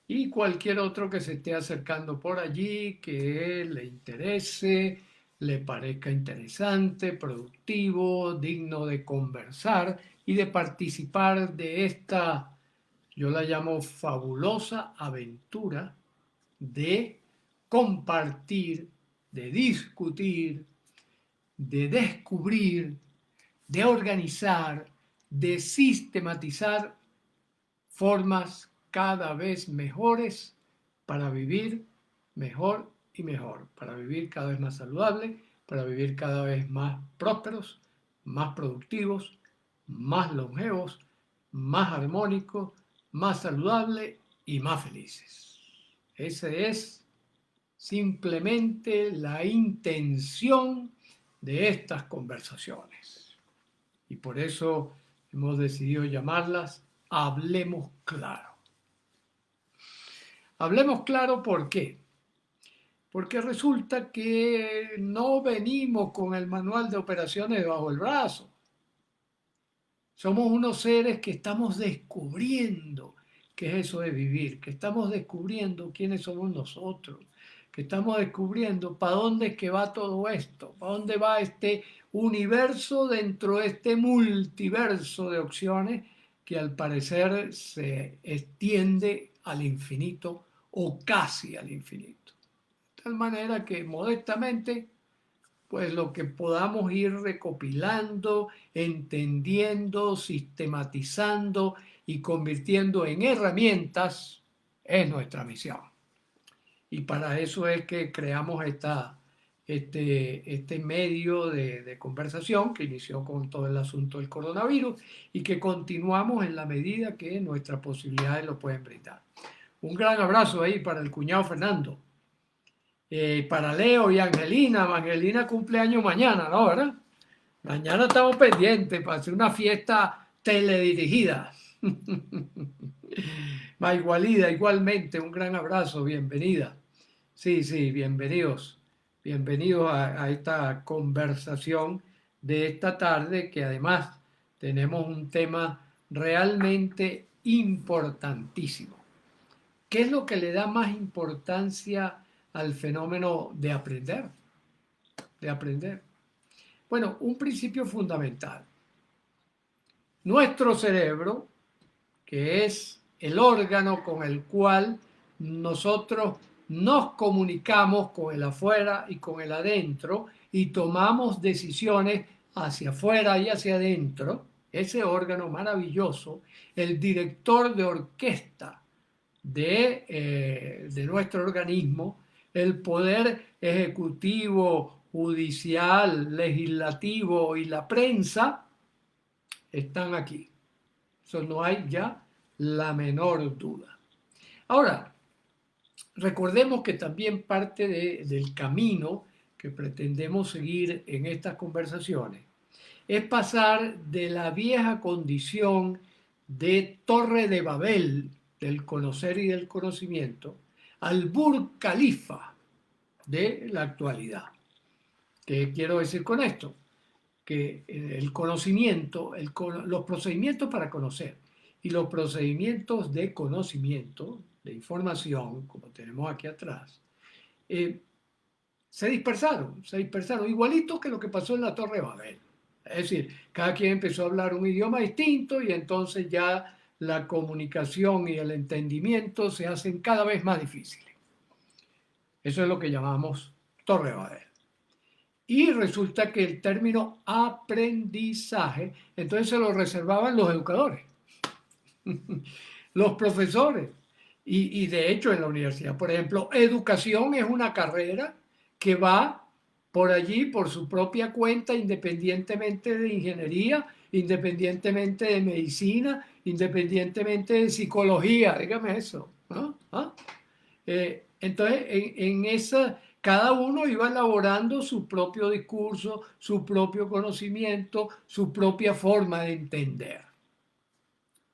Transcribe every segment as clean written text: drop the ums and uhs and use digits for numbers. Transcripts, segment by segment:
y cualquier otro que se esté acercando por allí, que le interese, le parezca interesante, productivo, digno de conversar y de participar de esta, yo la llamo fabulosa aventura de compartir, de discutir, de descubrir, de organizar, de sistematizar formas cada vez mejores para vivir mejor y mejor, para vivir cada vez más saludable, para vivir cada vez más prósperos, más productivos, más longevos, más armónicos, más saludables y más felices. Esa es simplemente la intención de estas conversaciones. Y por eso hemos decidido llamarlas Hablemos Claro. Hablemos claro, ¿por qué? Porque resulta que no venimos con el manual de operaciones bajo el brazo. Somos unos seres que estamos descubriendo qué es eso de vivir, que estamos descubriendo quiénes somos nosotros, que estamos descubriendo para dónde es que va todo esto, para dónde va este universo dentro de este multiverso de opciones que al parecer se extiende al infinito o casi al infinito. De tal manera que modestamente pues lo que podamos ir recopilando, entendiendo, sistematizando y convirtiendo en herramientas es nuestra misión. Y para eso es que creamos este medio de conversación que inició con todo el asunto del coronavirus y que continuamos en la medida que nuestras posibilidades lo pueden brindar. Un gran abrazo ahí para el cuñado Fernando. Para Leo y Angelina. Angelina cumpleaños mañana, ¿no? ¿Verdad? Mañana estamos pendientes para hacer una fiesta teledirigida. Maigualida, igualmente, un gran abrazo, bienvenida. Sí, sí, bienvenidos. Bienvenidos a esta conversación de esta tarde, que además tenemos un tema realmente importantísimo. ¿Qué es lo que le da más importancia al fenómeno de aprender? De aprender. Bueno, un principio fundamental. Nuestro cerebro, que es el órgano con el cual nosotros nos comunicamos con el afuera y con el adentro y tomamos decisiones hacia afuera y hacia adentro, ese órgano maravilloso, el director de orquesta de nuestro organismo, el poder ejecutivo, judicial, legislativo y la prensa están aquí. Eso no hay ya la menor duda. Ahora, recordemos que también parte del camino que pretendemos seguir en estas conversaciones es pasar de la vieja condición de torre de Babel, del conocer y del conocimiento, al Burj Khalifa de la actualidad. ¿Qué quiero decir con esto? Que el conocimiento, los procedimientos para conocer y los procedimientos de conocimiento, de información, como tenemos aquí atrás, eh, se dispersaron, igualito que lo que pasó en la Torre de Babel. Es decir, cada quien empezó a hablar un idioma distinto y entonces ya la comunicación y el entendimiento se hacen cada vez más difíciles. Eso es lo que llamamos Torre de Babel. Y resulta que el término aprendizaje, entonces se lo reservaban los educadores, los profesores. Y de hecho en la universidad, por ejemplo, educación es una carrera que va por allí por su propia cuenta, independientemente de ingeniería, independientemente de medicina, independientemente de psicología, dígame eso, ¿no? ¿Ah? Entonces, en esa, cada uno iba elaborando su propio discurso, su propio conocimiento, su propia forma de entender.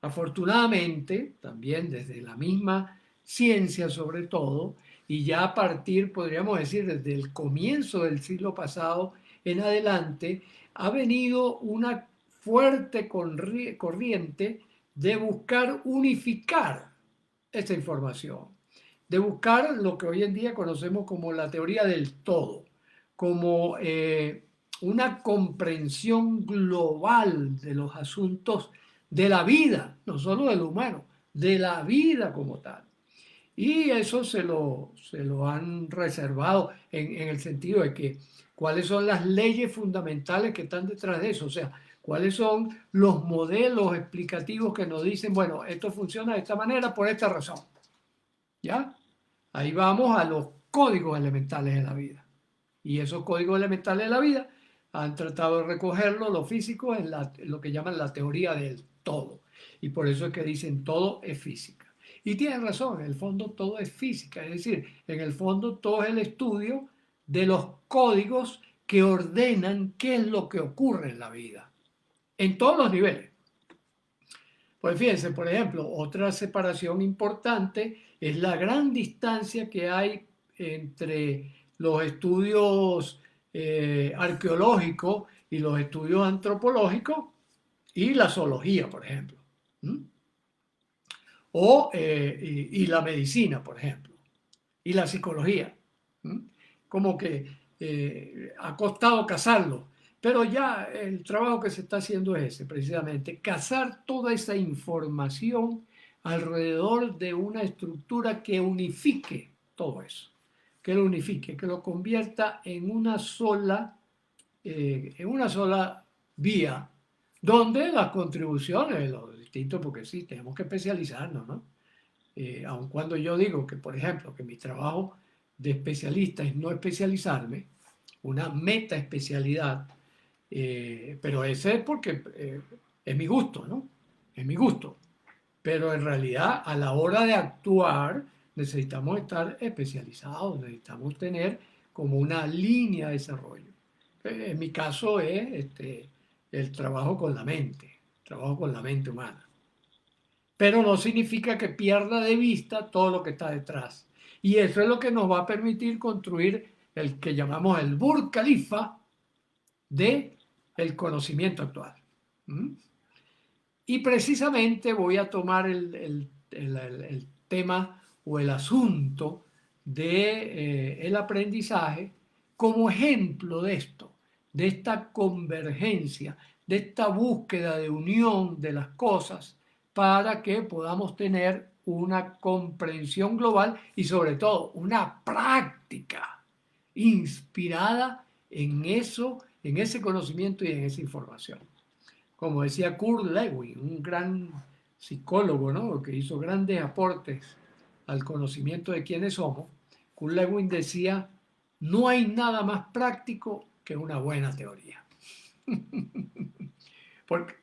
Afortunadamente, también desde la misma ciencia sobre todo, y ya a partir, podríamos decir, desde el comienzo del siglo pasado en adelante, ha venido una fuerte corriente de buscar unificar esta información, de buscar lo que hoy en día conocemos como la teoría del todo, como una comprensión global de los asuntos de la vida, no solo del humano, de la vida como tal. Y eso se lo han reservado en el sentido de que cuáles son las leyes fundamentales que están detrás de eso, o sea, cuáles son los modelos explicativos que nos dicen, bueno, esto funciona de esta manera por esta razón. ¿Ya? Ahí vamos a los códigos elementales de la vida. Y esos códigos elementales de la vida han tratado de recogerlo los físicos en lo que llaman la teoría del todo. Y por eso es que dicen todo es física. Y tienen razón, en el fondo todo es física. Es decir, en el fondo todo es el estudio de los códigos que ordenan qué es lo que ocurre en la vida. En todos los niveles. Pues fíjense, por ejemplo, otra separación importante es la gran distancia que hay entre los estudios arqueológicos y los estudios antropológicos y la zoología, por ejemplo. ¿Mm? Y la medicina, por ejemplo, y la psicología. ¿Mm? Como que ha costado cazarlo, pero ya el trabajo que se está haciendo es ese, precisamente, cazar toda esa información alrededor de una estructura que unifique todo eso, que lo unifique, que lo convierta en una sola vía, donde las contribuciones de los distintos, porque sí, tenemos que especializarnos, ¿no? Aun cuando yo digo que, por ejemplo, que mi trabajo de especialista es no especializarme, una meta especialidad, pero ese es porque es mi gusto, ¿no? Es mi gusto. Pero en realidad, a la hora de actuar, necesitamos estar especializados, necesitamos tener como una línea de desarrollo. En mi caso es el trabajo con la mente humana, pero no significa que pierda de vista todo lo que está detrás. Y eso es lo que nos va a permitir construir el que llamamos el Burj Khalifa de el conocimiento actual. ¿Mm? Y precisamente voy a tomar el tema o el asunto de el aprendizaje como ejemplo de esto, de esta convergencia, de esta búsqueda de unión de las cosas para que podamos tener una comprensión global y sobre todo una práctica inspirada en eso, en ese conocimiento y en esa información. Como decía Kurt Lewin, un gran psicólogo, ¿no?, que hizo grandes aportes al conocimiento de quiénes somos. Kurt Lewin decía, no hay nada más práctico que una buena teoría. ¿Por,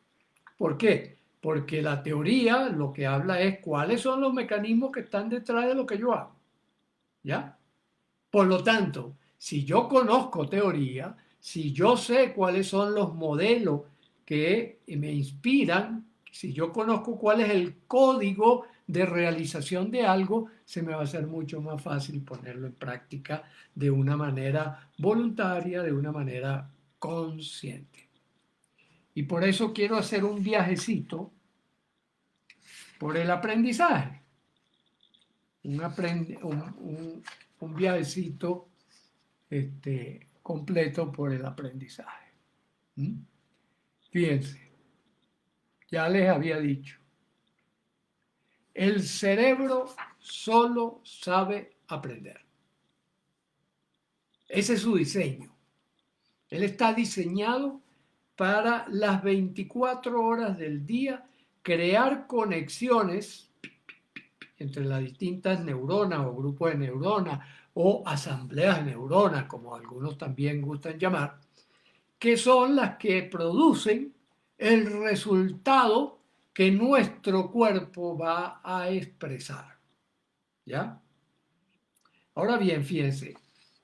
¿Por qué? Porque la teoría lo que habla es cuáles son los mecanismos que están detrás de lo que yo hago. ¿Ya? Por lo tanto, si yo conozco teoría, si yo sé cuáles son los modelos que me inspiran, si yo conozco cuál es el código de realización de algo, se me va a hacer mucho más fácil ponerlo en práctica de una manera voluntaria, de una manera consciente. Y por eso quiero hacer un viajecito por el aprendizaje. Un viajecito completo por el aprendizaje. ¿Mm? Fíjense, ya les había dicho, el cerebro solo sabe aprender. Ese es su diseño. Él está diseñado para las 24 horas del día crear conexiones entre las distintas neuronas o grupos de neuronas o asambleas de neuronas, como algunos también gustan llamar, que son las que producen el resultado que nuestro cuerpo va a expresar. ¿Ya? Ahora bien, fíjense,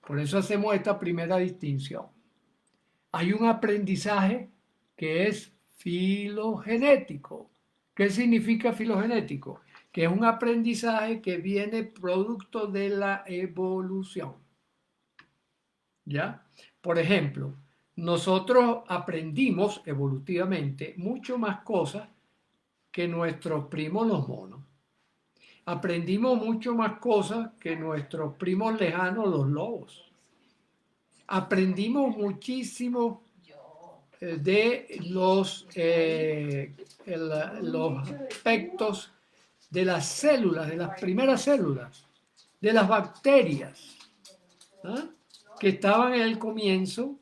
por eso hacemos esta primera distinción. Hay un aprendizaje que es filogenético. ¿Qué significa filogenético? Que es un aprendizaje que viene producto de la evolución. ¿Ya? Por ejemplo, nosotros aprendimos evolutivamente mucho más cosas que nuestros primos los monos. aprendimos mucho más cosas que nuestros primos lejanos, los lobos. Aprendimos muchísimo de los aspectos de las células, de las primeras células, de las bacterias, ¿ah?, que estaban en el comienzo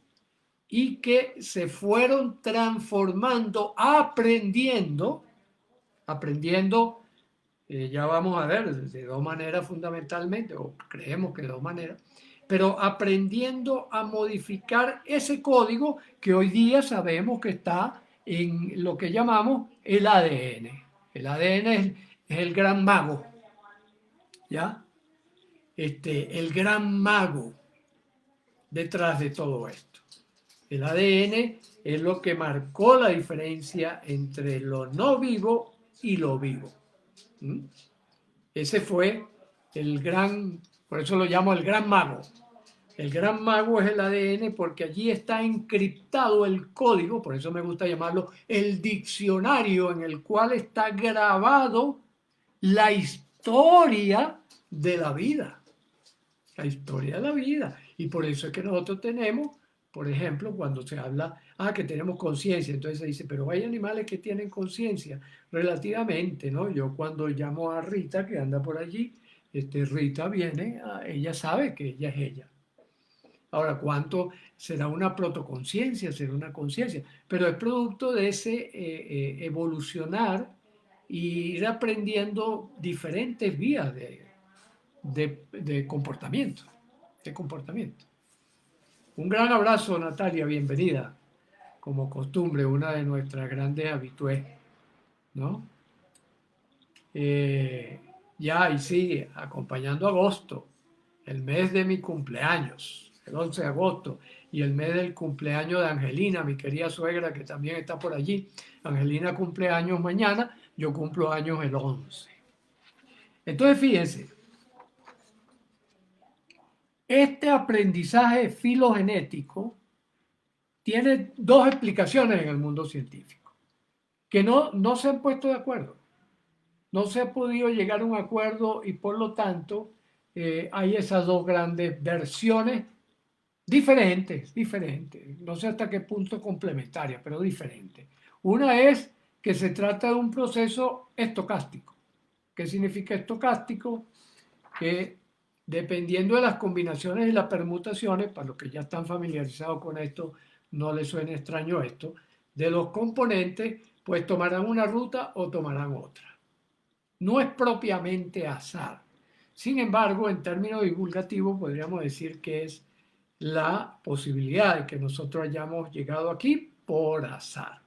y que se fueron transformando, aprendiendo, ya vamos a ver, de dos maneras fundamentalmente, o creemos que de dos maneras, pero aprendiendo a modificar ese código que hoy día sabemos que está en lo que llamamos el ADN. El ADN es el gran mago, ¿ya? El gran mago detrás de todo esto. El ADN es lo que marcó la diferencia entre lo no vivo y lo vivo. ¿Mm? Ese fue el gran, por eso lo llamo el gran mago. El gran mago es el ADN porque allí está encriptado el código, por eso me gusta llamarlo el diccionario en el cual está grabado la historia de la vida. La historia de la vida. Y por eso es que nosotros tenemos, por ejemplo, cuando se habla, que tenemos conciencia, entonces se dice, pero hay animales que tienen conciencia, relativamente, ¿no? Yo cuando llamo a Rita, que anda por allí, Rita viene, ella sabe que ella es ella. Ahora, ¿cuánto será una protoconciencia? Será una conciencia, pero es producto de ese evolucionar y ir aprendiendo diferentes vías de comportamiento, de comportamiento. Un gran abrazo, Natalia, bienvenida. Como costumbre, una de nuestras grandes habitués, ¿no? Ya, y sí, acompañando agosto, el mes de mi cumpleaños, el 11 de agosto, y el mes del cumpleaños de Angelina, mi querida suegra, que también está por allí. Angelina cumpleaños mañana, yo cumplo años el 11. Entonces, fíjense, este aprendizaje filogenético tiene dos explicaciones en el mundo científico, que no se han puesto de acuerdo. No se ha podido llegar a un acuerdo y por lo tanto hay esas dos grandes versiones diferentes, no sé hasta qué punto complementarias, pero diferentes. Una es que se trata de un proceso estocástico. ¿Qué significa estocástico? Que dependiendo de las combinaciones y las permutaciones, para los que ya están familiarizados con esto, no les suene extraño esto, de los componentes, pues tomarán una ruta o tomarán otra. No es propiamente azar. Sin embargo, en términos divulgativos, podríamos decir que es la posibilidad de que nosotros hayamos llegado aquí por azar.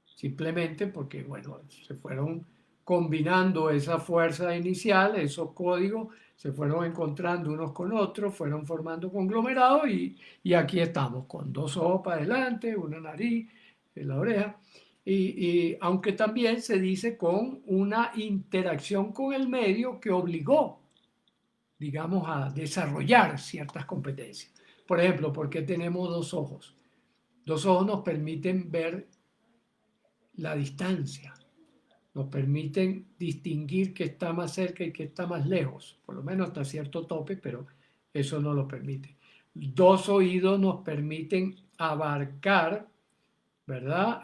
Simplemente porque, bueno, se fueron combinando esa fuerza inicial, esos códigos, se fueron encontrando unos con otros, fueron formando conglomerados y aquí estamos, con dos ojos para adelante, una nariz, la oreja, y aunque también se dice con una interacción con el medio que obligó, digamos, a desarrollar ciertas competencias. Por ejemplo, ¿por qué tenemos dos ojos? Dos ojos nos permiten ver la distancia, nos permiten distinguir qué está más cerca y qué está más lejos, por lo menos hasta cierto tope, pero eso no lo permite. Dos oídos nos permiten abarcar, ¿verdad?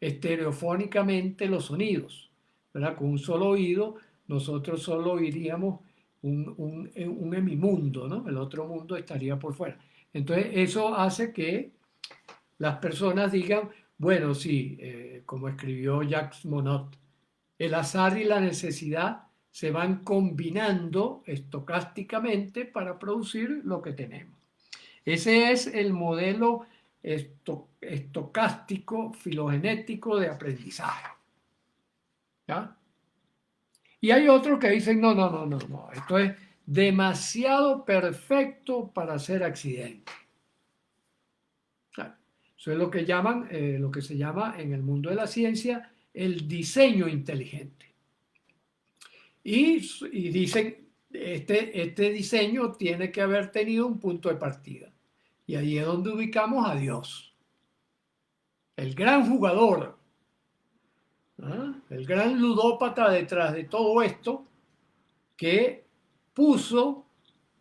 Estereofónicamente los sonidos, ¿verdad? Con un solo oído nosotros solo oiríamos un hemimundo, ¿no? El otro mundo estaría por fuera. Entonces eso hace que las personas digan, bueno, sí, como escribió Jacques Monod, el azar y la necesidad se van combinando estocásticamente para producir lo que tenemos. Ese es el modelo estocástico, filogenético de aprendizaje. ¿Ya? Y hay otros que dicen, no, esto es demasiado perfecto para ser accidente. Eso es lo que llaman, lo que se llama en el mundo de la ciencia el diseño inteligente. Y dicen, este diseño tiene que haber tenido un punto de partida. Y ahí es donde ubicamos a Dios. El gran jugador ¿ah? El gran ludópata detrás de todo esto que puso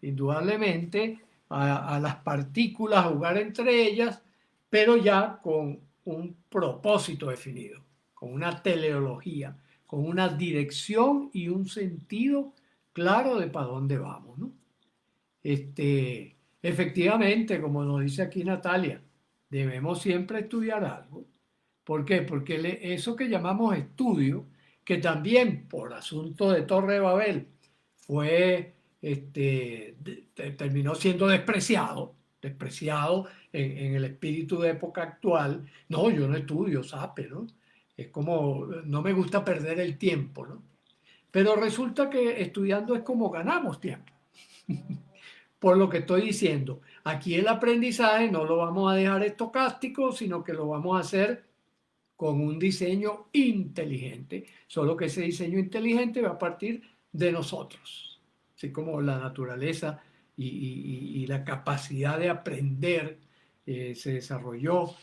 indudablemente a las partículas a jugar entre ellas, pero ya con un propósito definido, con una teleología, con una dirección y un sentido claro de para dónde vamos, ¿no? Efectivamente, como nos dice aquí Natalia, debemos siempre estudiar algo. ¿Por qué? Porque eso que llamamos estudio, que también por asunto de Torre de Babel fue, terminó siendo despreciado en el espíritu de época actual. No, yo no estudio, sape, ¿no? Es como, no me gusta perder el tiempo, ¿no? Pero resulta que estudiando es como ganamos tiempo. Por lo que estoy diciendo, aquí el aprendizaje no lo vamos a dejar estocástico, sino que lo vamos a hacer con un diseño inteligente, solo que ese diseño inteligente va a partir de nosotros, así como la naturaleza y la capacidad de aprender se desarrolló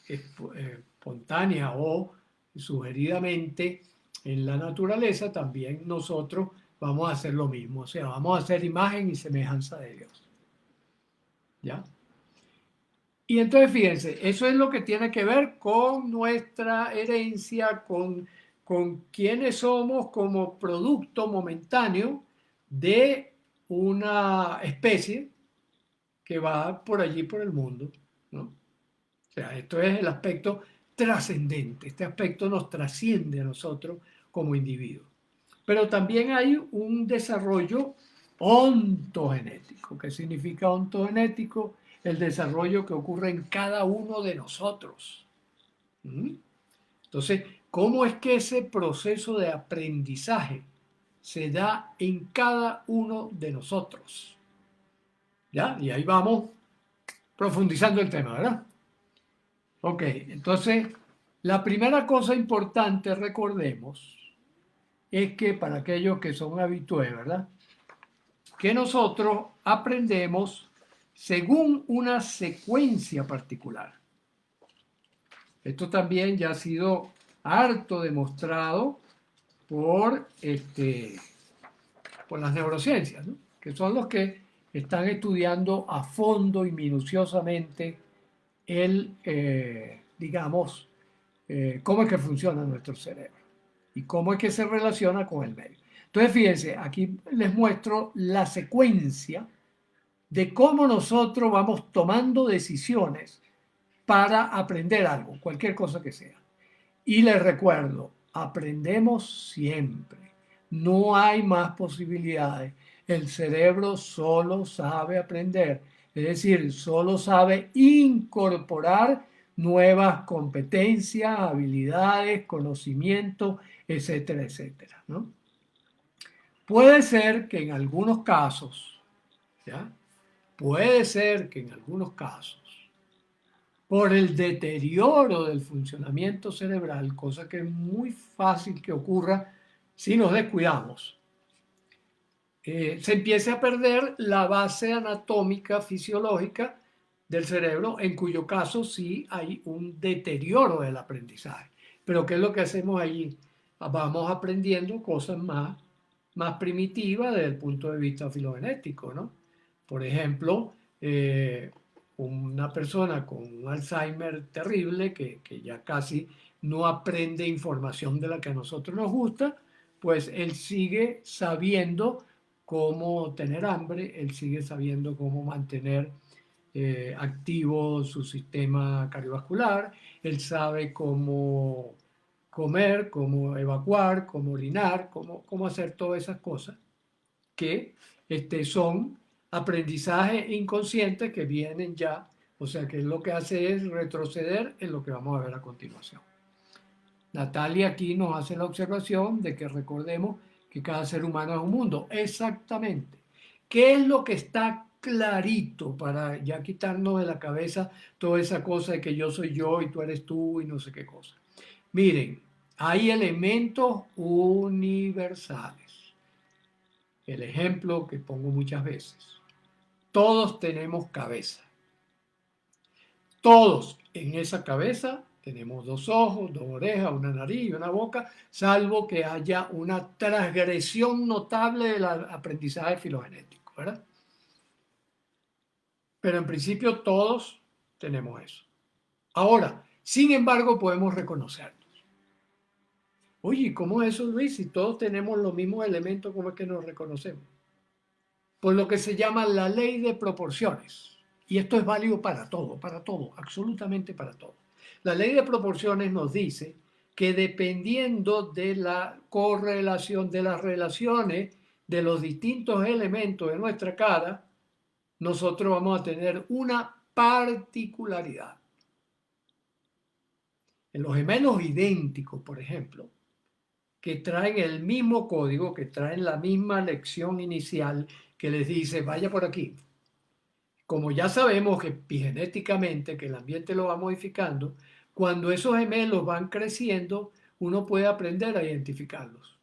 espontánea o sugeridamente en la naturaleza, también nosotros vamos a hacer lo mismo, o sea, vamos a hacer imagen y semejanza de Dios. ¿Ya? Y entonces fíjense, eso es lo que tiene que ver con nuestra herencia, con quiénes somos como producto momentáneo de una especie que va por allí por el mundo, ¿no? O sea, esto es el aspecto trascendente, este aspecto nos trasciende a nosotros como individuos. Pero también hay un desarrollo ontogenético. ¿Qué significa ontogenético? El desarrollo que ocurre en cada uno de nosotros. ¿Mm? Entonces, ¿cómo es que ese proceso de aprendizaje se da en cada uno de nosotros? ¿Ya? Y ahí vamos profundizando el tema, ¿verdad? Ok, entonces, la primera cosa importante, recordemos, es que para aquellos que son habitués, ¿verdad? Que nosotros aprendemos según una secuencia particular. Esto también ya ha sido harto demostrado por, por las neurociencias, ¿no? Que son los que están estudiando a fondo y minuciosamente el, digamos, cómo es que funciona nuestro cerebro y cómo es que se relaciona con el medio. Entonces, fíjense, aquí les muestro la secuencia de cómo nosotros vamos tomando decisiones para aprender algo, cualquier cosa que sea. Y les recuerdo, aprendemos siempre. No hay más posibilidades. El cerebro solo sabe aprender, es decir, solo sabe incorporar nuevas competencias, habilidades, conocimientos, etcétera, etcétera, ¿no? Puede ser que en algunos casos, ¿ya? Puede ser que en algunos casos, por el deterioro del funcionamiento cerebral, cosa que es muy fácil que ocurra si nos descuidamos, se empiece a perder la base anatómica fisiológica del cerebro, en cuyo caso sí hay un deterioro del aprendizaje. Pero ¿qué es lo que hacemos allí? Vamos aprendiendo cosas más primitivas desde el punto de vista filogenético, ¿no? Por ejemplo, una persona con un Alzheimer terrible que ya casi no aprende información de la que a nosotros nos gusta, pues él sigue sabiendo cómo tener hambre, él sigue sabiendo cómo mantener activo su sistema cardiovascular, él sabe cómo comer, cómo evacuar, cómo orinar, cómo hacer todas esas cosas que son aprendizajes inconscientes que vienen ya, o sea que lo que hace es retroceder en lo que vamos a ver a continuación. Natalia aquí nos hace la observación de que recordemos que cada ser humano es un mundo. Exactamente. ¿Qué es lo que está clarito para ya quitarnos de la cabeza toda esa cosa de que yo soy yo y tú eres tú y no sé qué cosa? Miren, hay elementos universales. El ejemplo que pongo muchas veces. Todos tenemos cabeza. Todos en esa cabeza Tenemos dos ojos, dos orejas, una nariz y una boca, salvo que haya una transgresión notable del aprendizaje filogenético, ¿verdad? Pero en principio todos tenemos eso. Ahora, sin embargo, podemos reconocernos. Oye, ¿cómo es eso, Luis? Si todos tenemos los mismos elementos, ¿cómo es que nos reconocemos? Por lo que se llama la ley de proporciones. Y esto es válido para todo, absolutamente para todo. La ley de proporciones nos dice que dependiendo de la correlación, de las relaciones de los distintos elementos de nuestra cara, nosotros vamos a tener una particularidad. En los gemelos idénticos, por ejemplo, que traen el mismo código, que traen la misma lección inicial que les dice, vaya por aquí. Como ya sabemos que epigenéticamente, que el ambiente lo va modificando, cuando esos gemelos van creciendo, uno puede aprender a identificarlos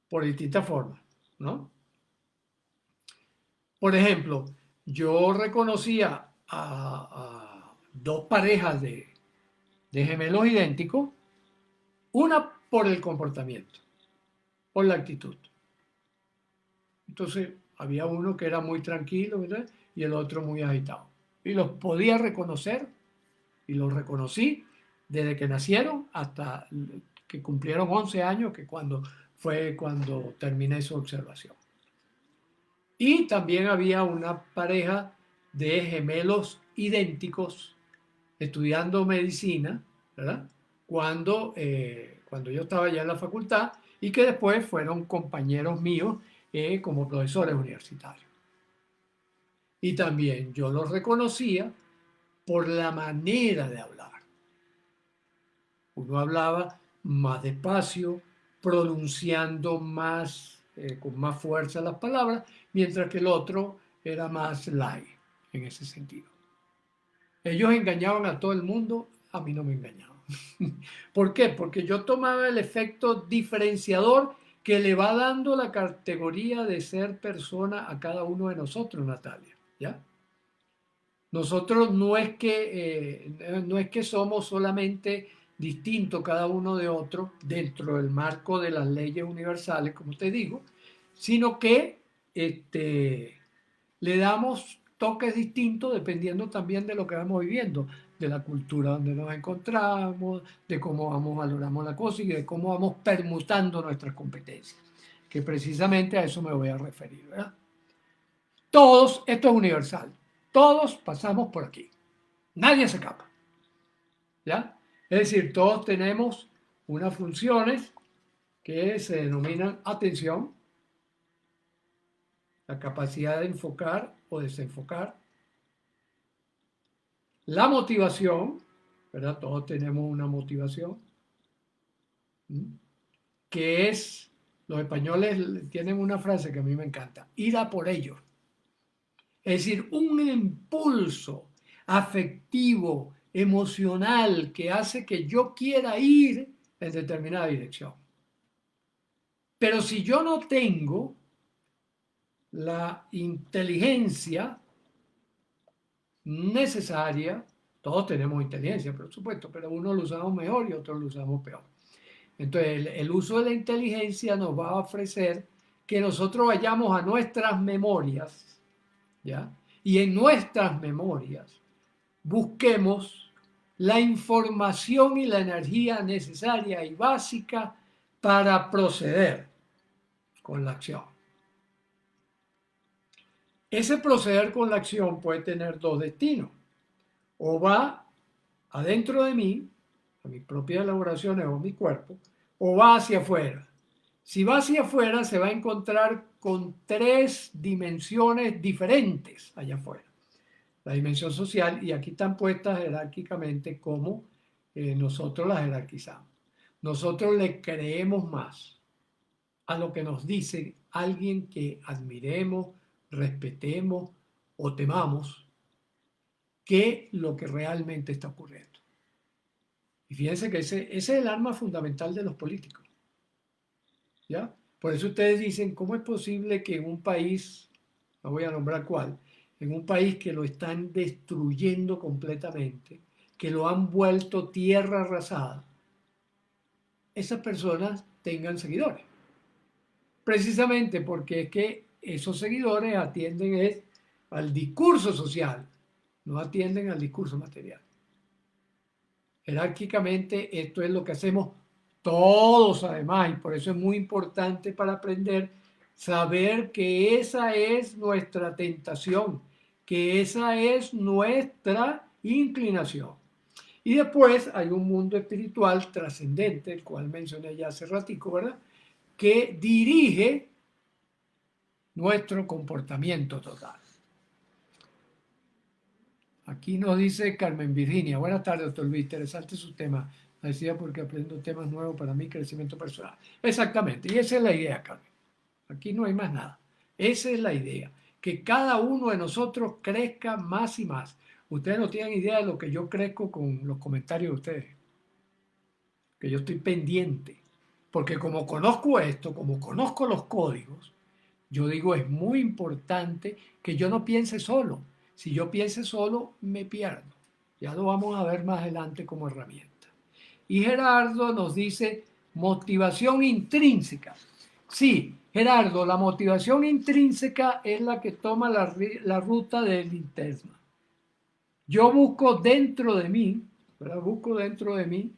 por distintas formas, ¿no? Por ejemplo, yo reconocía a dos parejas de gemelos idénticos, una por el comportamiento, por la actitud. Entonces, había uno que era muy tranquilo, ¿verdad? Y el otro muy agitado. Y los podía reconocer, y los reconocí desde que nacieron hasta que cumplieron 11 años, que fue cuando terminé su observación. Y también había una pareja de gemelos idénticos estudiando medicina, ¿verdad? Cuando yo estaba ya en la facultad y que después fueron compañeros míos como profesores universitarios. Y también yo los reconocía por la manera de hablar. Uno hablaba más despacio, pronunciando más, con más fuerza las palabras, mientras que el otro era más light en ese sentido. Ellos engañaban a todo el mundo, a mí no me engañaban. ¿Por qué? Porque yo tomaba el efecto diferenciador que le va dando la categoría de ser persona a cada uno de nosotros, Natalia. ¿Ya? Nosotros no es que somos solamente distintos cada uno de otro dentro del marco de las leyes universales, como te digo, sino que le damos toques distintos dependiendo también de lo que vamos viviendo, de la cultura donde nos encontramos, de cómo valoramos la cosa y de cómo vamos permutando nuestras competencias, que precisamente a eso me voy a referir, ¿verdad? Todos, esto es universal, todos pasamos por aquí, nadie se escapa, ¿ya? Es decir, todos tenemos unas funciones que se denominan atención, la capacidad de enfocar o desenfocar, la motivación, ¿verdad? Todos tenemos una motivación, que es, los españoles tienen una frase que a mí me encanta, ir a por ellos. Es decir, un impulso afectivo, emocional, que hace que yo quiera ir en determinada dirección. Pero si yo no tengo la inteligencia necesaria, todos tenemos inteligencia, por supuesto, pero unos lo usamos mejor y otros lo usamos peor. Entonces, el uso de la inteligencia nos va a ofrecer que nosotros vayamos a nuestras memorias, ¿ya? Y en nuestras memorias busquemos la información y la energía necesaria y básica para proceder con la acción. Ese proceder con la acción puede tener dos destinos. O va adentro de mí, a mis propias elaboraciones o mi cuerpo, o va hacia afuera. Si va hacia afuera, se va a encontrar con tres dimensiones diferentes allá afuera. La dimensión social, y aquí están puestas jerárquicamente como nosotros las jerarquizamos. Nosotros le creemos más a lo que nos dice alguien que admiremos, respetemos o temamos que lo que realmente está ocurriendo. Y fíjense que ese es el arma fundamental de los políticos. ¿Ya? Por eso ustedes dicen, ¿cómo es posible que en un país, no voy a nombrar cuál, en un país que lo están destruyendo completamente, que lo han vuelto tierra arrasada, esas personas tengan seguidores. Precisamente porque es que esos seguidores atienden al discurso social, no atienden al discurso material. Jerárquicamente esto es lo que hacemos todos además, y por eso es muy importante para aprender saber que esa es nuestra tentación, que esa es nuestra inclinación. Y después hay un mundo espiritual trascendente, el cual mencioné ya hace ratico, ¿verdad? Que dirige nuestro comportamiento total. Aquí nos dice Carmen Virginia. Buenas tardes, doctor Luis. Interesante su tema. Decía porque aprendo temas nuevos para mi crecimiento personal. Exactamente. Y esa es la idea, Carmen. Aquí no hay más nada. Esa es la idea. Que cada uno de nosotros crezca más y más. Ustedes no tienen idea de lo que yo crezco con los comentarios de ustedes. Que yo estoy pendiente. Porque como conozco esto, como conozco los códigos, yo digo, es muy importante que yo no piense solo. Si yo piense solo, me pierdo. Ya lo vamos a ver más adelante como herramienta. Y Gerardo nos dice motivación intrínseca. Sí, Gerardo, la motivación intrínseca es la que toma la ruta del interno. Yo busco dentro de mí, ¿verdad? Busco dentro de mí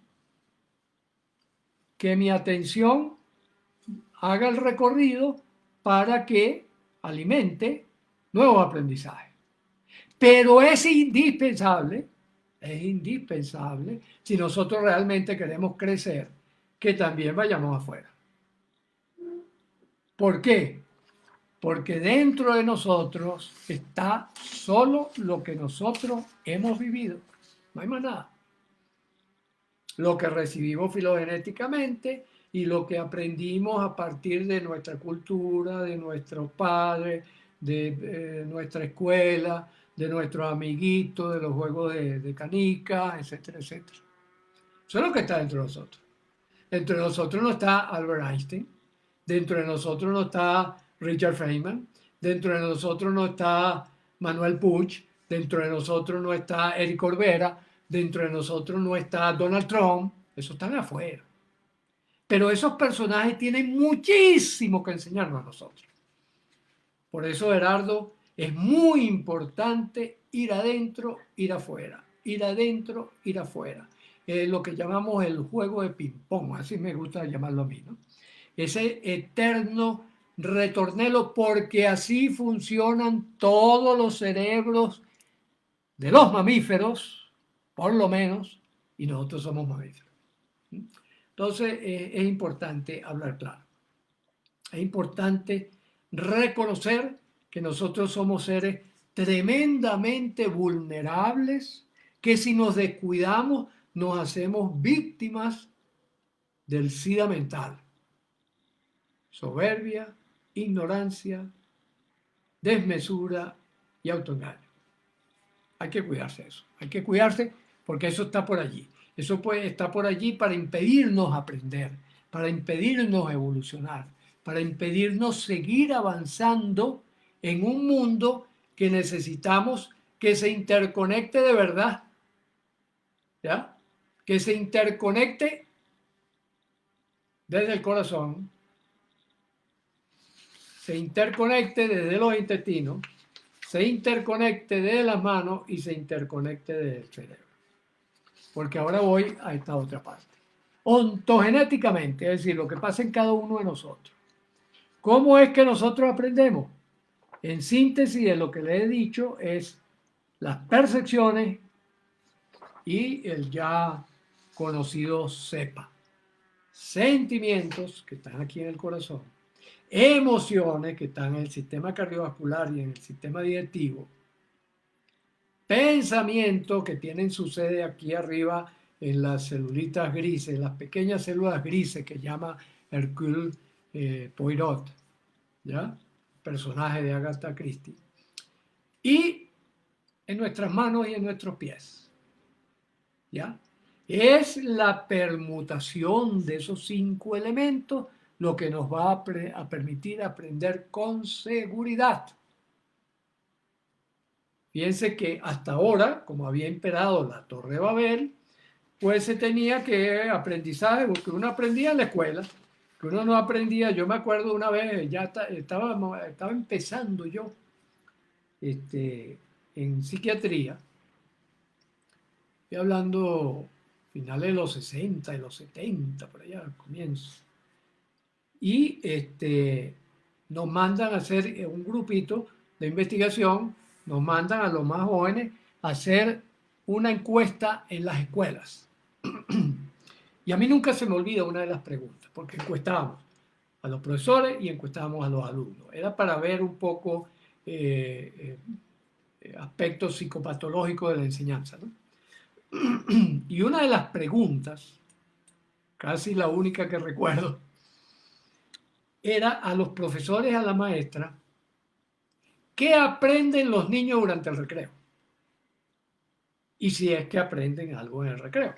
que mi atención haga el recorrido para que alimente nuevos aprendizajes. Pero es indispensable si nosotros realmente queremos crecer, que también vayamos afuera. ¿Por qué? Porque dentro de nosotros está solo lo que nosotros hemos vivido. No hay más nada. Lo que recibimos filogenéticamente y lo que aprendimos a partir de nuestra cultura, de nuestros padres, de nuestra escuela, de nuestros amiguitos, de los juegos de canica, etcétera, etcétera. Eso es lo que está dentro de nosotros. Dentro de nosotros no está Albert Einstein, dentro de nosotros no está Richard Feynman, dentro de nosotros no está Manuel Puig, dentro de nosotros no está Eric Corbera, dentro de nosotros no está Donald Trump, esos están afuera. Pero esos personajes tienen muchísimo que enseñarnos a nosotros. Por eso, Gerardo, es muy importante ir adentro, ir afuera, ir adentro, ir afuera. Lo que llamamos el juego de ping-pong, así me gusta llamarlo a mí, ¿no? Ese eterno retornelo, porque así funcionan todos los cerebros de los mamíferos, por lo menos, y nosotros somos mamíferos. Entonces, es importante hablar claro. Es importante reconocer que nosotros somos seres tremendamente vulnerables, que si nos descuidamos nos hacemos víctimas del SIDA mental. Soberbia, ignorancia, desmesura y autoengaño. Hay que cuidarse de eso. Hay que cuidarse porque eso está por allí. Eso está por allí para impedirnos aprender, para impedirnos evolucionar, para impedirnos seguir avanzando en un mundo que necesitamos que se interconecte de verdad. ¿Ya? Que se interconecte desde el corazón, se interconecte desde los intestinos, se interconecte desde las manos y se interconecte desde el cerebro. Porque ahora voy a esta otra parte. Ontogenéticamente, es decir, lo que pasa en cada uno de nosotros. ¿Cómo es que nosotros aprendemos? En síntesis de lo que le he dicho es las percepciones y el ya conocido SEPA. Sentimientos que están aquí en el corazón, emociones que están en el sistema cardiovascular y en el sistema digestivo, pensamientos que tienen su sede aquí arriba en las celulitas grises, las pequeñas células grises que llama Hercule Poirot, ¿ya? Personaje de Agatha Christie, y en nuestras manos y en nuestros pies, ¿ya? Es la permutación de esos 5 elementos lo que nos va a permitir aprender con seguridad. Fíjense que hasta ahora, como había imperado la Torre de Babel, pues se tenía que aprendizaje, porque uno aprendía en la escuela, que uno no aprendía. Yo me acuerdo una vez, ya estaba empezando yo en psiquiatría, estoy hablando finales de los 60 y los 70, por allá, al comienzo. Y nos mandan a hacer un grupito de investigación, nos mandan a los más jóvenes a hacer una encuesta en las escuelas. Y a mí nunca se me olvida una de las preguntas, porque encuestábamos a los profesores y encuestábamos a los alumnos. Era para ver un poco aspectos psicopatológicos de la enseñanza, ¿no? Y una de las preguntas, casi la única que recuerdo, era a los profesores, a la maestra, ¿qué aprenden los niños durante el recreo? Y si es que aprenden algo en el recreo.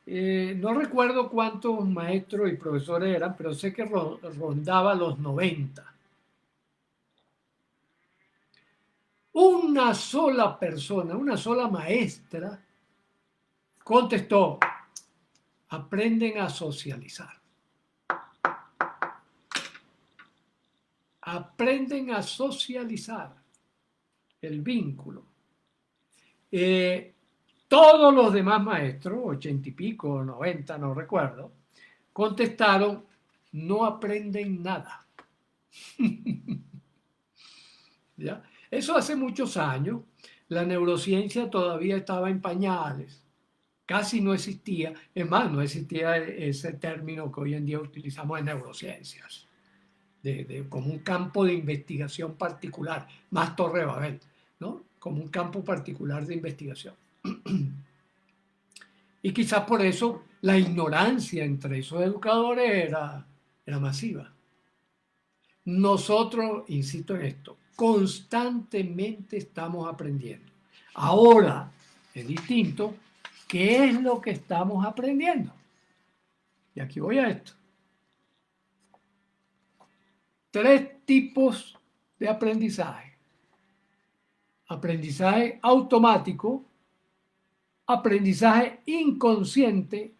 No recuerdo cuántos maestros y profesores eran, pero sé que rondaba los 90. Una sola persona, una sola maestra contestó, aprenden a socializar. Aprenden a socializar el vínculo. Todos los demás maestros, 80 y pico, 90, no recuerdo, contestaron, no aprenden nada. ¿Ya? Eso hace muchos años. La neurociencia todavía estaba en pañales. Casi no existía. Es más, no existía ese término que hoy en día utilizamos en neurociencias, como un campo de investigación particular, más Torre de Babel, ¿no? Como un campo particular de investigación. Y quizás por eso la ignorancia entre esos educadores era masiva. Nosotros, insisto en esto, constantemente estamos aprendiendo. Ahora es distinto. ¿Qué es lo que estamos aprendiendo? Y aquí voy a esto. 3 tipos de aprendizaje. Aprendizaje automático, aprendizaje inconsciente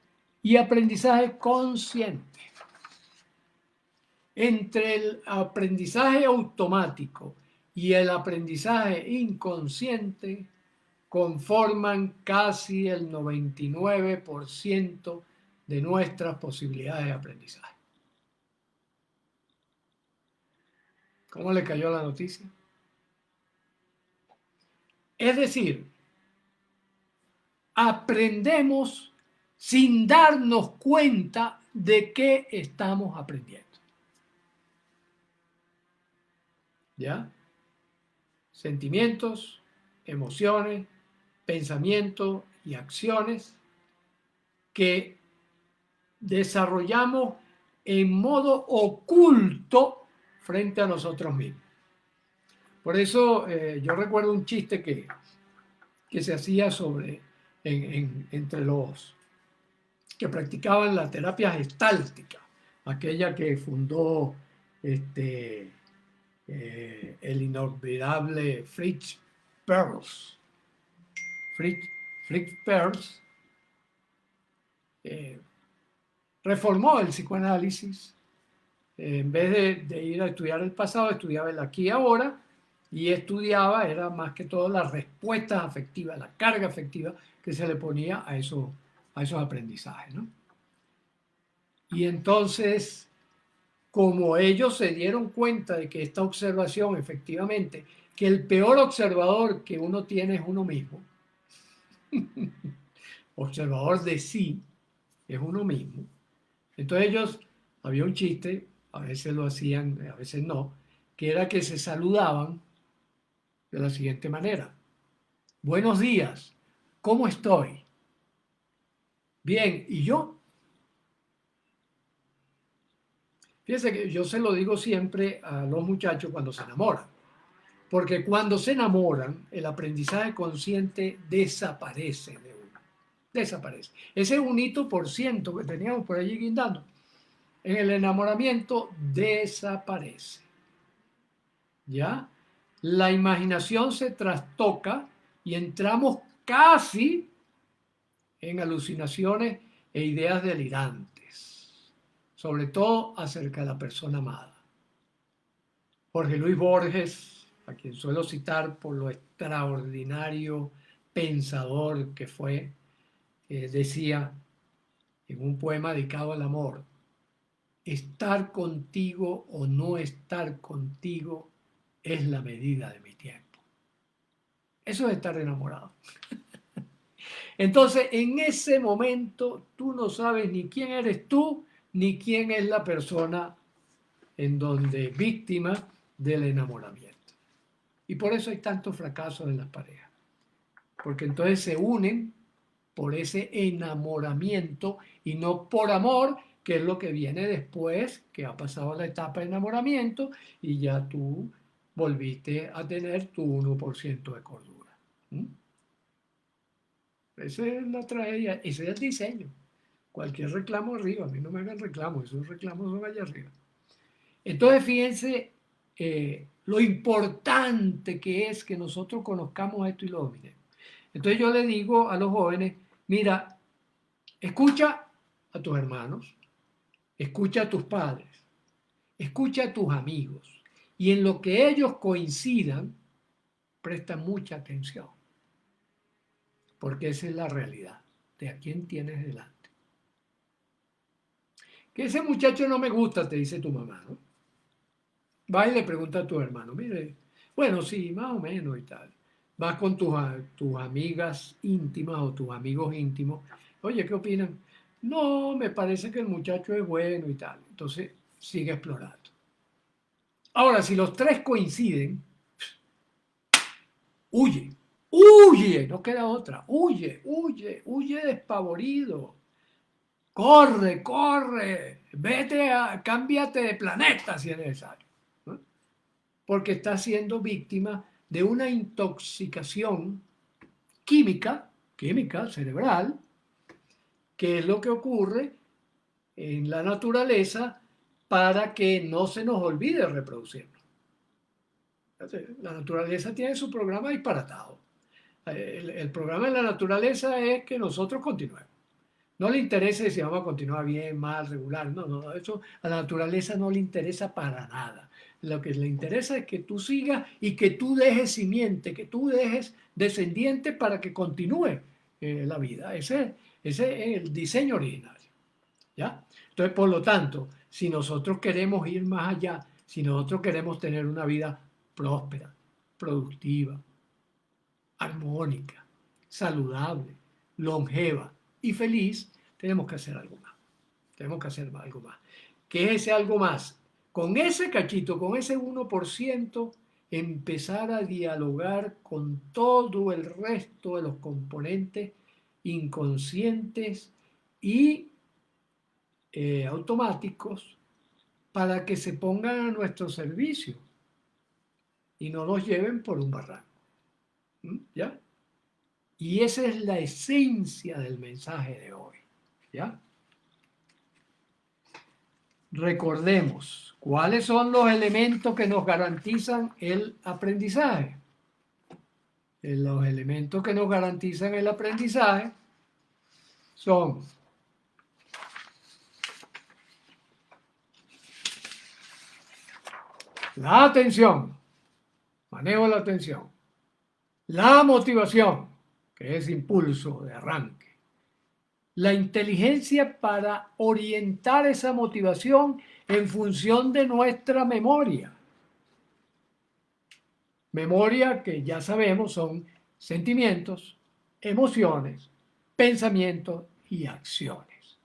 y aprendizaje consciente. Entre el aprendizaje automático y el aprendizaje inconsciente conforman casi el 99% de nuestras posibilidades de aprendizaje. ¿Cómo le cayó la noticia? Es decir, aprendemos sin darnos cuenta de qué estamos aprendiendo. ¿Ya? Sentimientos, emociones, pensamientos y acciones que desarrollamos en modo oculto frente a nosotros mismos. Por eso yo recuerdo un chiste que se hacía entre los que practicaban la terapia gestáltica, aquella que fundó el inolvidable Fritz Perls. Fritz Perls reformó el psicoanálisis. En vez de ir a estudiar el pasado, estudiaba el aquí y ahora, y estudiaba, era más que todo las respuestas afectivas, la carga afectiva que se le ponía a esos aprendizajes, ¿no? Y entonces, como ellos se dieron cuenta de que esta observación, efectivamente, que el peor observador que uno tiene es uno mismo, observador de sí, es uno mismo. Entonces ellos, había un chiste, a veces lo hacían, a veces no, que era que se saludaban de la siguiente manera. Buenos días, ¿cómo estoy? Bien, ¿y yo? Fíjense que yo se lo digo siempre a los muchachos cuando se enamoran, porque cuando se enamoran, el aprendizaje consciente desaparece de uno, desaparece. Ese 1% que teníamos por allí guindando, en el enamoramiento desaparece. ¿Ya? la imaginación se trastoca y entramos casi en alucinaciones e ideas delirantes, sobre todo acerca de la persona amada. Jorge Luis Borges, a quien suelo citar por lo extraordinario pensador que fue, decía en un poema dedicado al amor: estar contigo o no estar contigo es la medida de mi tiempo. Eso es estar enamorado. Entonces, en ese momento, tú no sabes ni quién eres tú, ni quién es la persona en donde víctima del enamoramiento. Y por eso hay tantos fracasos en las parejas. Porque entonces se unen por ese enamoramiento y no por amor, que es lo que viene después, que ha pasado la etapa de enamoramiento y ya tú volviste a tener tu 1% de cordura. ¿Mm? Esa es la tragedia, ese es el diseño. Cualquier reclamo arriba, a mí no me hagan reclamo, esos reclamos son allá arriba. Entonces, fíjense lo importante que es que nosotros conozcamos esto y lo dominemos. Entonces yo le digo a los jóvenes, mira, escucha a tus hermanos, escucha a tus padres, escucha a tus amigos y en lo que ellos coincidan, presta mucha atención, porque esa es la realidad de a quién tienes delante. Que ese muchacho no me gusta, te dice tu mamá, ¿no? Va y le pregunta a tu hermano, mire, bueno, sí, más o menos y tal. Vas con tus amigas íntimas o tus amigos íntimos, oye, ¿qué opinan? No, me parece que el muchacho es bueno y tal. Entonces, sigue explorando. Ahora, si los tres coinciden, huye, huye, no queda otra, huye, huye, huye despavorido. Corre, corre, vete cámbiate de planeta si es necesario, ¿no? Porque está siendo víctima de una intoxicación química cerebral, que es lo que ocurre en la naturaleza para que no se nos olvide reproducirnos. La naturaleza tiene su programa disparatado. El programa de la naturaleza es que nosotros continuemos. No le interesa si vamos a continuar bien, mal, regular. No, no, eso a la naturaleza no le interesa para nada. Lo que le interesa es que tú sigas y que tú dejes simiente, que tú dejes descendiente para que continúe la vida. Ese es el diseño originario. ¿Ya? Entonces, por lo tanto, si nosotros queremos ir más allá, si nosotros queremos tener una vida próspera, productiva, armónica, saludable, longeva y feliz, tenemos que hacer algo más. Tenemos que hacer algo más. ¿Qué es ese algo más? Con ese cachito, con ese 1%, empezar a dialogar con todo el resto de los componentes inconscientes y automáticos para que se pongan a nuestro servicio y no nos lleven por un barranco. ¿Ya? Y esa es la esencia del mensaje de hoy. ¿Ya? Recordemos, ¿cuáles son los elementos que nos garantizan el aprendizaje? Los elementos que nos garantizan el aprendizaje son la atención, manejo de la atención, la motivación, que es impulso de arranque, la inteligencia para orientar esa motivación en función de nuestra memoria. Memoria que ya sabemos son sentimientos, emociones, pensamientos y acciones.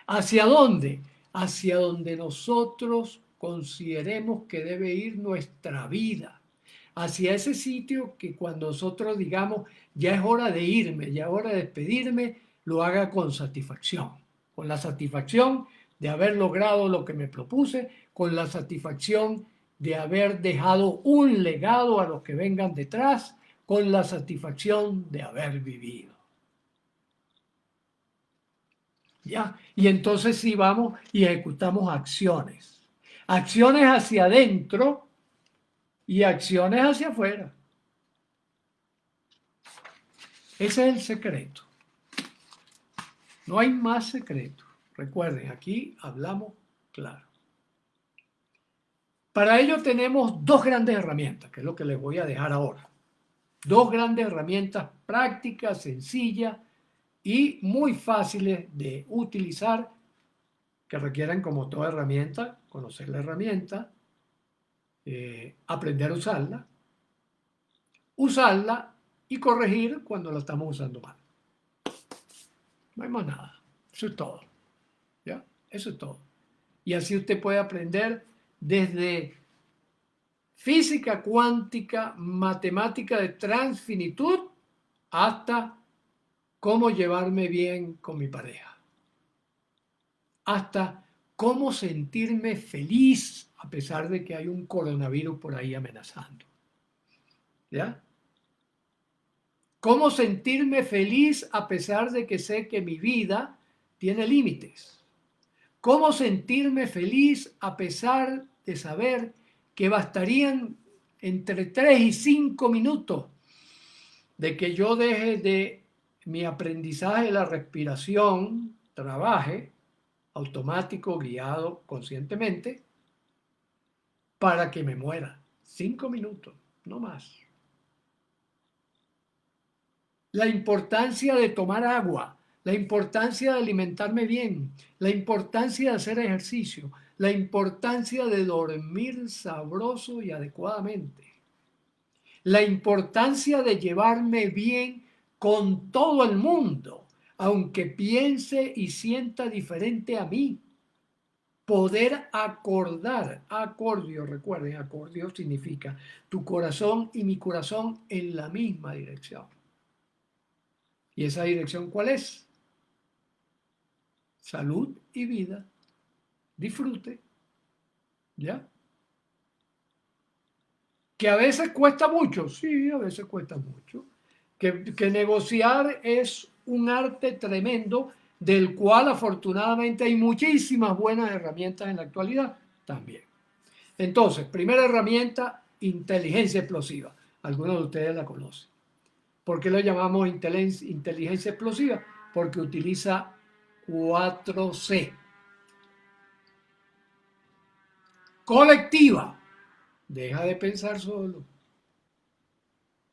¿Hacia dónde? Hacia donde nosotros consideremos que debe ir nuestra vida. Hacia ese sitio que cuando nosotros digamos, ya es hora de irme, ya es hora de despedirme, lo haga con satisfacción. Con la satisfacción de haber logrado lo que me propuse, con la satisfacción de haber dejado un legado a los que vengan detrás, con la satisfacción de haber vivido. ¿Ya? Y entonces sí vamos y ejecutamos acciones. Acciones hacia adentro y acciones hacia afuera. Ese es el secreto. No hay más secreto. Recuerden, aquí hablamos claro. Para ello tenemos dos grandes herramientas, que es lo que les voy a dejar ahora. Dos grandes herramientas prácticas, sencillas y muy fáciles de utilizar, que requieren, como toda herramienta, conocer la herramienta, aprender a usarla y corregir cuando la estamos usando mal. No hay más nada. Eso es todo. ¿Ya? Eso es todo. Y así usted puede aprender desde física cuántica, matemática de transfinitud, hasta cómo llevarme bien con mi pareja, hasta cómo sentirme feliz a pesar de que hay un coronavirus por ahí amenazando. ¿Ya? Cómo sentirme feliz a pesar de que sé que mi vida tiene límites. Cómo sentirme feliz a pesar de saber que bastarían entre 3 y 5 minutos de que yo deje de mi aprendizaje de la respiración, trabaje, automático, guiado conscientemente, para que me muera. 5 minutos, no más. La importancia de tomar agua, la importancia de alimentarme bien, la importancia de hacer ejercicio, la importancia de dormir sabroso y adecuadamente, la importancia de llevarme bien con todo el mundo, aunque piense y sienta diferente a mí. Poder acordar, acordio, recuerden, acordio significa tu corazón y mi corazón en la misma dirección. ¿Y esa dirección cuál es? Salud y vida. Disfrute. ¿Ya? Que a veces cuesta mucho, sí, a veces cuesta mucho. Que negociar es un arte tremendo, del cual afortunadamente hay muchísimas buenas herramientas en la actualidad también. Entonces, primera herramienta, inteligencia explosiva. Algunos de ustedes la conocen. ¿Por qué lo llamamos inteligencia explosiva? Porque utiliza 4C. Colectiva. Deja de pensar solo.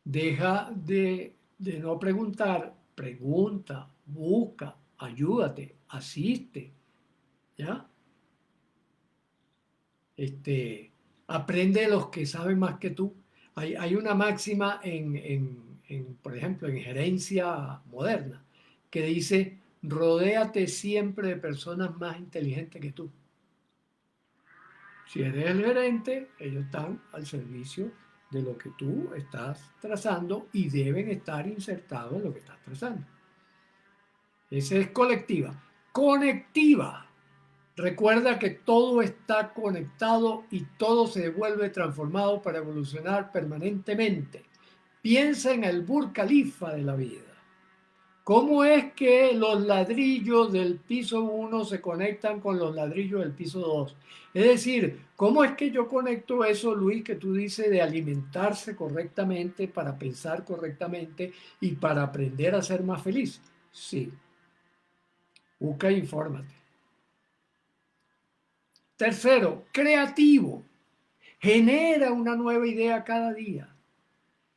Deja de no preguntar. Pregunta, busca, ayúdate, asiste. ¿Ya? Aprende de los que saben más que tú. Hay una máxima por ejemplo, en gerencia moderna, que dice, rodéate siempre de personas más inteligentes que tú. Si eres el gerente, ellos están al servicio de lo que tú estás trazando y deben estar insertados en lo que estás trazando. Esa es colectiva. Conectiva. Recuerda que todo está conectado y todo se vuelve transformado para evolucionar permanentemente. Piensa en el Burj Khalifa de la vida. ¿Cómo es que los ladrillos del piso 1 se conectan con los ladrillos del piso 2? Es decir, ¿cómo es que yo conecto eso, Luis, que tú dices de alimentarse correctamente para pensar correctamente y para aprender a ser más feliz? Sí, busca e infórmate. Tercero, creativo. Genera una nueva idea cada día.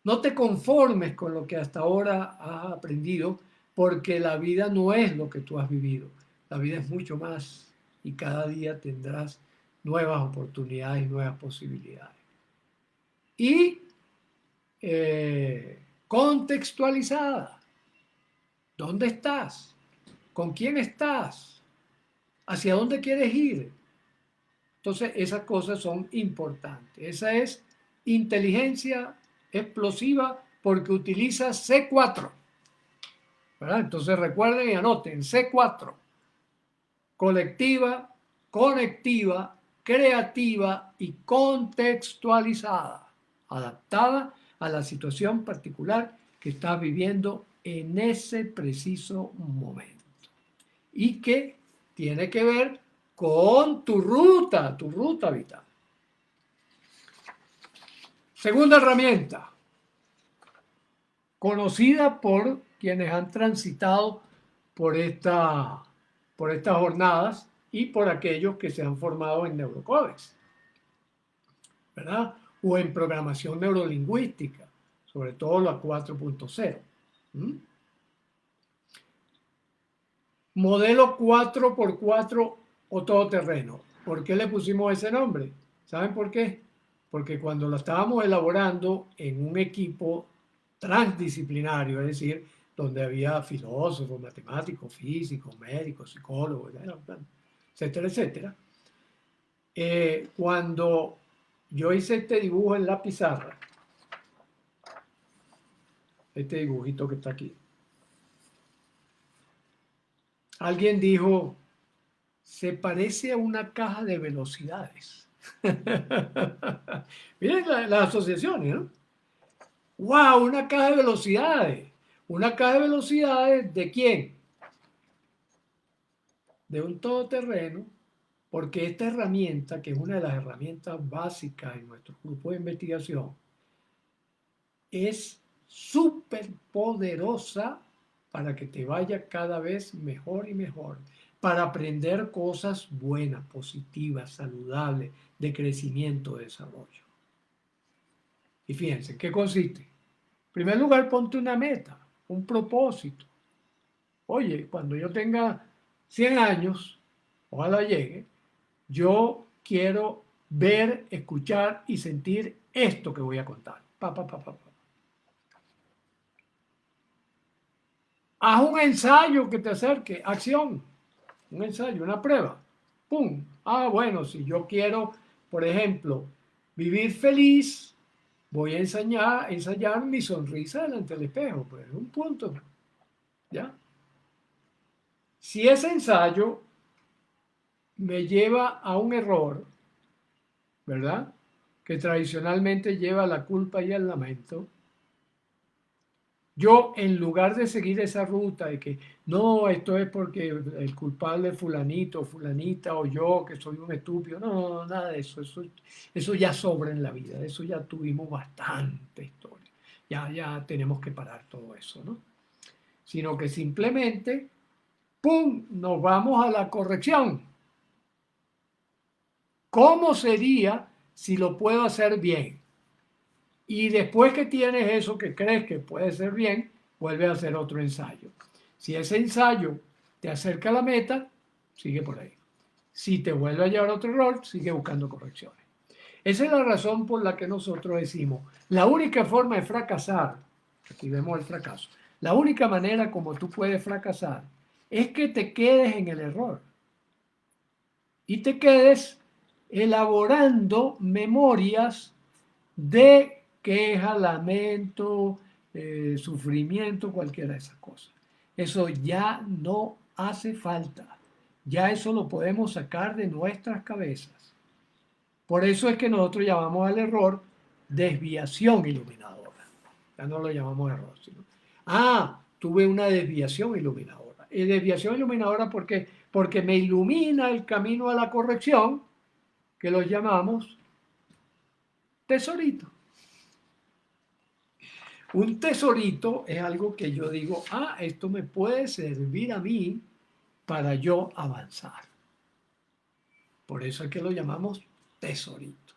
No te conformes con lo que hasta ahora has aprendido, porque la vida no es lo que tú has vivido. La vida es mucho más y cada día tendrás nuevas oportunidades y nuevas posibilidades. Y contextualizada. ¿Dónde estás? ¿Con quién estás? ¿Hacia dónde quieres ir? Entonces, esas cosas son importantes. Esa es inteligencia explosiva porque utiliza C4. ¿Verdad? Entonces, recuerden y anoten C4. Colectiva, conectiva, creativa y contextualizada. Adaptada a la situación particular que estás viviendo en ese preciso momento. Y que tiene que ver con tu ruta vital. Segunda herramienta, conocida por quienes han transitado por, por estas jornadas y por aquellos que se han formado en neurocódex, ¿verdad? O en programación neurolingüística, sobre todo la 4.0. Modelo 4x4 o todoterreno. ¿Por qué le pusimos ese nombre? ¿Saben por qué? Porque cuando lo estábamos elaborando en un equipo transdisciplinario, es decir, donde había filósofos, matemáticos, físicos, médicos, psicólogos, etcétera, etcétera, cuando yo hice este dibujo en la pizarra, este dibujito que está aquí, alguien dijo, se parece a una caja de velocidades. Miren las asociaciones, ¿no? ¡Wow! Una caja de velocidades. ¿Una caja de velocidades de quién? De un todoterreno, porque esta herramienta, que es una de las herramientas básicas en nuestro grupo de investigación, es súper poderosa para que te vaya cada vez mejor y mejor, para aprender cosas buenas, positivas, saludables, de crecimiento, de desarrollo. Y fíjense, ¿en qué consiste? En primer lugar, ponte una meta, un propósito. Oye, cuando yo tenga 100 años, ojalá llegue, yo quiero ver, escuchar y sentir esto que voy a contar. Pa, pa, pa, pa, pa. Haz un ensayo que te acerque, acción, un ensayo, una prueba. ¡Pum! Ah, bueno, si yo quiero, por ejemplo, vivir feliz, voy a ensayar mi sonrisa delante del espejo, pues un punto, ¿ya? Si ese ensayo me lleva a un error, ¿verdad? Que tradicionalmente lleva a la culpa y al lamento, yo, en lugar de seguir esa ruta de que no, esto es porque el culpable es fulanito, fulanita o yo, que soy un estúpido, no, nada de eso, eso ya sobra en la vida, de eso ya tuvimos bastante historia, ya tenemos que parar todo eso, ¿no? Sino que simplemente, ¡pum!, nos vamos a la corrección. ¿Cómo sería si lo puedo hacer bien? Y después que tienes eso que crees que puede ser bien, vuelve a hacer otro ensayo. Si ese ensayo te acerca a la meta, sigue por ahí. Si te vuelve a llevar a otro error, sigue buscando correcciones. Esa es la razón por la que nosotros decimos, la única forma de fracasar, aquí vemos el fracaso, la única manera como tú puedes fracasar es que te quedes en el error y te quedes elaborando memorias de queja, lamento, sufrimiento, cualquiera de esas cosas. Eso ya no hace falta. Ya eso lo podemos sacar de nuestras cabezas. Por eso es que nosotros llamamos al error desviación iluminadora. Ya no lo llamamos error, sino, tuve una desviación iluminadora. Y desviación iluminadora, ¿por qué? Porque me ilumina el camino a la corrección, que lo llamamos tesorito. Un tesorito es algo que yo digo, esto me puede servir a mí para yo avanzar. Por eso es que lo llamamos tesorito.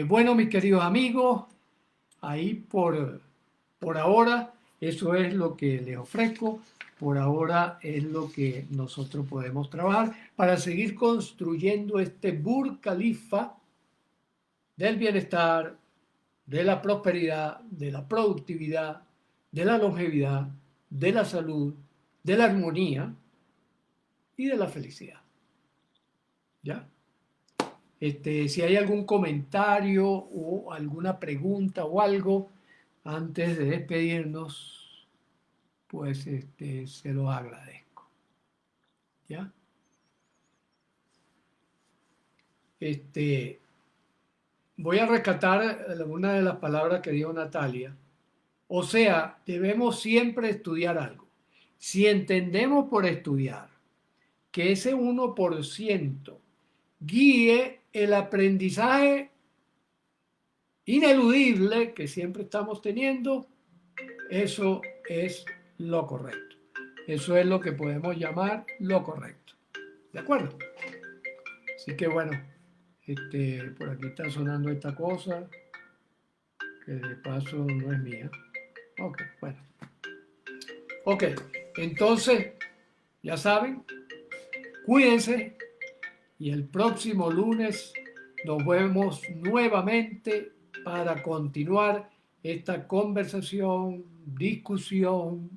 Bueno, mis queridos amigos, ahí por ahora, eso es lo que les ofrezco. Por ahora es lo que nosotros podemos trabajar para seguir construyendo este Burj Khalifa del bienestar, de la prosperidad, de la productividad, de la longevidad, de la salud, de la armonía y de la felicidad. ¿Ya? Si hay algún comentario o alguna pregunta o algo antes de despedirnos, pues se los agradezco. ¿Ya? Voy a rescatar una de las palabras que dijo Natalia. O sea, debemos siempre estudiar algo. Si entendemos por estudiar que ese 1% guíe el aprendizaje ineludible que siempre estamos teniendo, eso es lo correcto. Eso es lo que podemos llamar lo correcto. ¿De acuerdo? Así que bueno, por aquí está sonando esta cosa, que de paso no es mía. Ok, bueno. Ok, entonces, ya saben, cuídense y el próximo lunes nos vemos nuevamente para continuar esta conversación, discusión,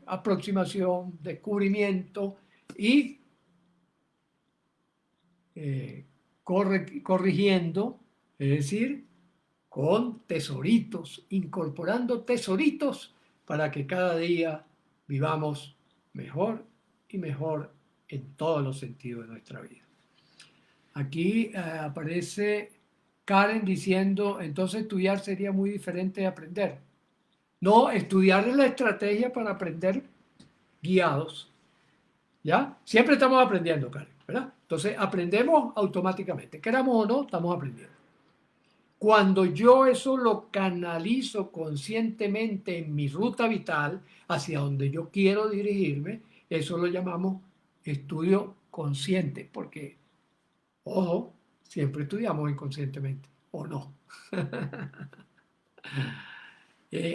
aproximación, descubrimiento y corrigiendo, es decir, con tesoritos, incorporando tesoritos para que cada día vivamos mejor y mejor en todos los sentidos de nuestra vida. Aquí aparece Karen diciendo, entonces estudiar sería muy diferente de aprender. No, estudiar es la estrategia para aprender guiados. ¿Ya? Siempre estamos aprendiendo, Karen, ¿verdad? Entonces aprendemos automáticamente. Queramos o no, estamos aprendiendo. Cuando yo eso lo canalizo conscientemente en mi ruta vital hacia donde yo quiero dirigirme, eso lo llamamos estudio consciente, porque, ojo, siempre estudiamos inconscientemente, ¿o no?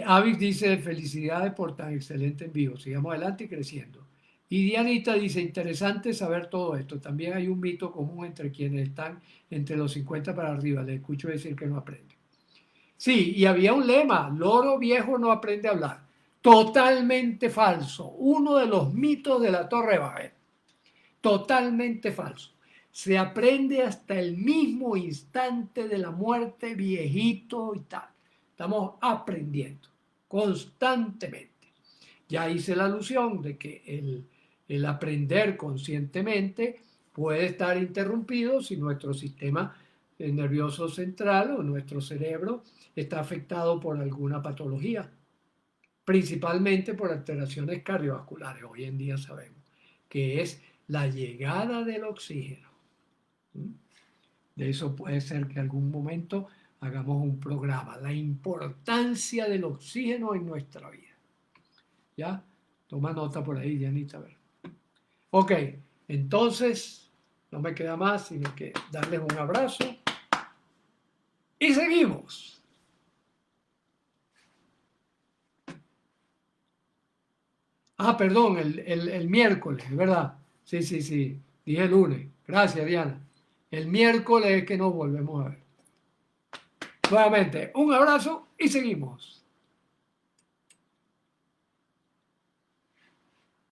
Avis dice, felicidades por tan excelente envío, sigamos adelante y creciendo. Y Dianita dice, interesante saber todo esto. También hay un mito común entre quienes están entre los 50 para arriba. Les escucho decir que no aprenden. Sí, y había un lema, loro viejo no aprende a hablar. Totalmente falso. Uno de los mitos de la Torre de Babel. Totalmente falso. Se aprende hasta el mismo instante de la muerte, viejito y tal. Estamos aprendiendo constantemente. Ya hice la alusión de que el aprender conscientemente puede estar interrumpido si nuestro sistema nervioso central o nuestro cerebro está afectado por alguna patología, principalmente por alteraciones cardiovasculares. Hoy en día sabemos que es la llegada del oxígeno. De eso puede ser que en algún momento hagamos un programa, la importancia del oxígeno en nuestra vida. ¿Ya? Toma nota por ahí, Dianita. A ver. Ok, entonces no me queda más sino que darles un abrazo y seguimos. Ah, perdón, el miércoles, ¿verdad? Sí, sí, sí, dije el lunes. Gracias, Diana. El miércoles es que nos volvemos a ver. Nuevamente, un abrazo y seguimos.